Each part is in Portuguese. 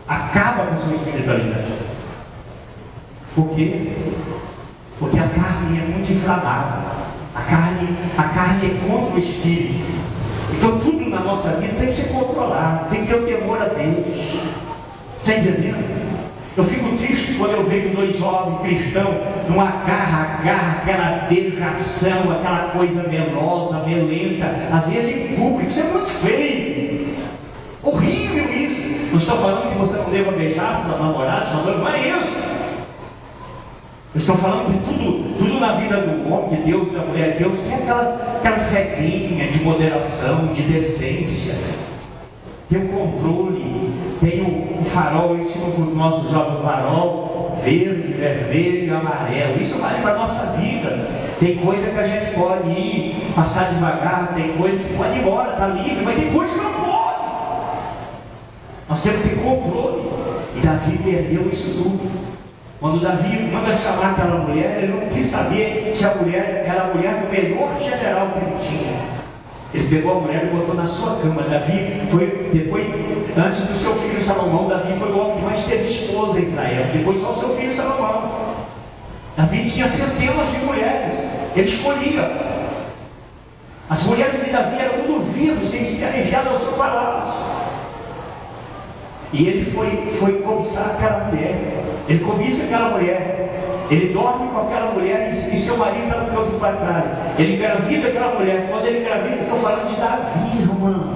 acaba com a sua espiritualidade. Por quê? Porque a carne é muito inflamada. A carne é contra o espírito. Então tudo na nossa vida tem que ser controlado, tem que ter o temor a Deus. Está entendendo? Eu fico triste quando eu vejo dois jovens cristãos numa garra, aquela beijação, aquela coisa melosa, melenta, às vezes em público. Isso é muito feio, horrível isso. Não estou falando que você não deva beijar sua namorada, sua noiva, não é isso. Eu estou falando que tudo na vida do homem de Deus e da mulher de Deus tem aquelas regrinhas de moderação, de decência. Tem o controle, tem o farol em cima dos nossos olhos, o farol verde, vermelho e amarelo. Isso vale para a nossa vida. Tem coisa que a gente pode ir, passar devagar, tem coisa que pode ir embora, está livre, mas tem coisa que não pode. Nós temos que ter controle. E Davi perdeu isso tudo. Quando Davi manda chamar aquela mulher, ele não quis saber se a mulher era a mulher do melhor general que ele tinha. Ele pegou a mulher e botou na sua cama. Davi foi, depois, antes do seu filho Salomão, Davi foi o homem que mais teve esposa em Israel. Depois só o seu filho Salomão. Davi tinha centenas de mulheres. Ele escolhia. As mulheres de Davi eram tudo vivos, eles se aliviaram ao seu palácio. E ele foi cobiçar aquela mulher. Ele cobiça aquela mulher. Ele dorme com aquela mulher e seu marido está no campo de batalha. Ele engravida aquela mulher. Quando ele engravida, eu estou falando de Davi, irmão.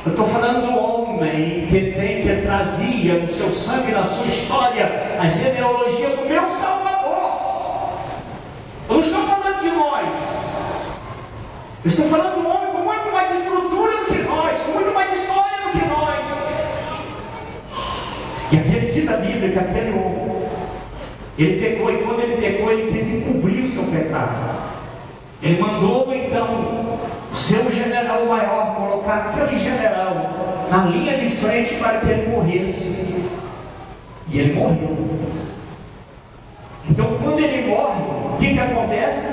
Eu estou falando do homem que trazia no seu sangue, na sua história, a genealogia do meu Salvador. Eu não estou falando de nós. Eu estou falando de um homem com muito mais estrutura do que nós, com muito mais história do que nós. E aquele diz a Bíblia que aquele homem, ele pecou, e quando ele pecou, ele quis encobrir o seu pecado. Ele mandou então o seu general maior colocar aquele general na linha de frente para que ele morresse. E ele morreu. Então quando ele morre, o que acontece?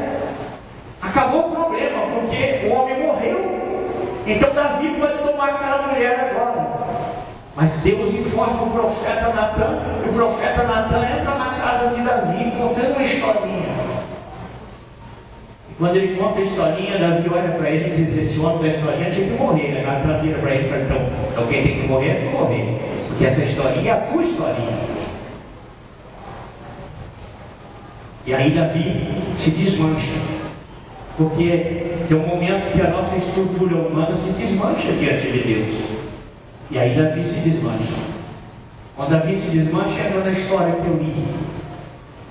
Acabou o problema, porque o homem morreu. Então Davi pode tomar aquela mulher agora. Mas Deus informa o profeta Natan, e o profeta Natan entra na casa de Davi contando uma historinha. E quando ele conta a historinha, Davi olha para ele e diz: esse homem da historinha tinha que morrer, né? Natan vira para ele e fala: então quem tem que morrer é tu morrer, porque essa historinha é a tua historinha. E aí Davi se desmancha, porque tem um momento que a nossa estrutura humana se desmancha diante de Deus. E aí Davi se desmancha. Quando Davi se desmancha, entra na história que eu li.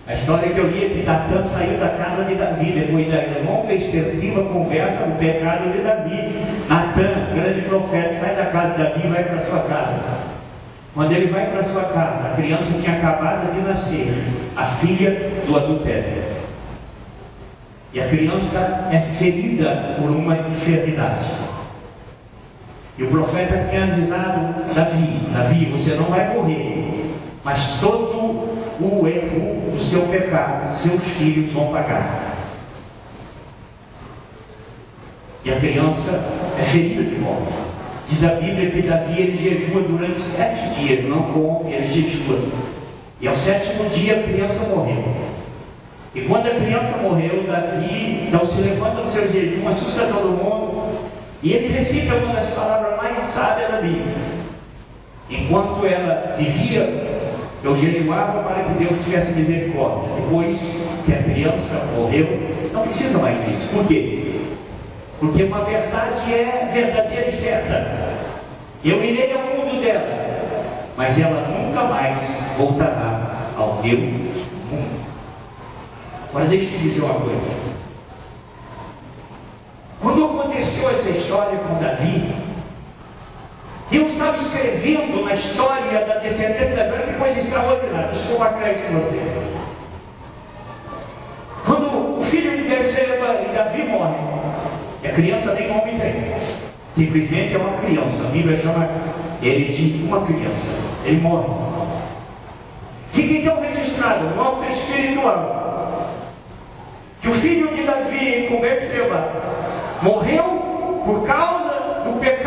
A história que eu li é que Natan saiu da casa de Davi, depois da longa e extensiva conversa do pecado de Davi. Natan, grande profeta, sai da casa de Davi e vai para a sua casa. Quando ele vai para a sua casa, a criança tinha acabado de nascer, a filha do adultério. E a criança é ferida por uma enfermidade. E o profeta tinha avisado Davi, você não vai morrer, mas todo o erro do seu pecado, seus filhos vão pagar. E a criança é ferida de morte. Diz a Bíblia que Davi, ele jejua durante 7 dias, não come, ele jejua. E ao 7º dia a criança morreu. E quando a criança morreu, Davi então se levanta no seu jejum, assusta todo mundo, e ele recita uma das palavras mais sábias da Bíblia. Enquanto ela vivia, eu jejuava para que Deus tivesse misericórdia. Depois que a criança morreu, não precisa mais disso. Por quê? Porque uma verdade é verdadeira e certa. Eu irei ao mundo dela, mas ela nunca mais voltará ao meu mundo. Agora deixa eu te dizer uma coisa. Quando aconteceu essa história com Davi, Deus estava escrevendo na história da descendência da Bíblia que coisa extraordinária. Deixa eu mostrar isso para você. Quando o filho de Betseba e Davi morre, e a criança nem nome tem, simplesmente é uma criança. A Bíblia chama ele de uma criança. Ele morre. Fica então registrado no âmbito espiritual que o filho de Davi com Betseba morreu por causa do pecado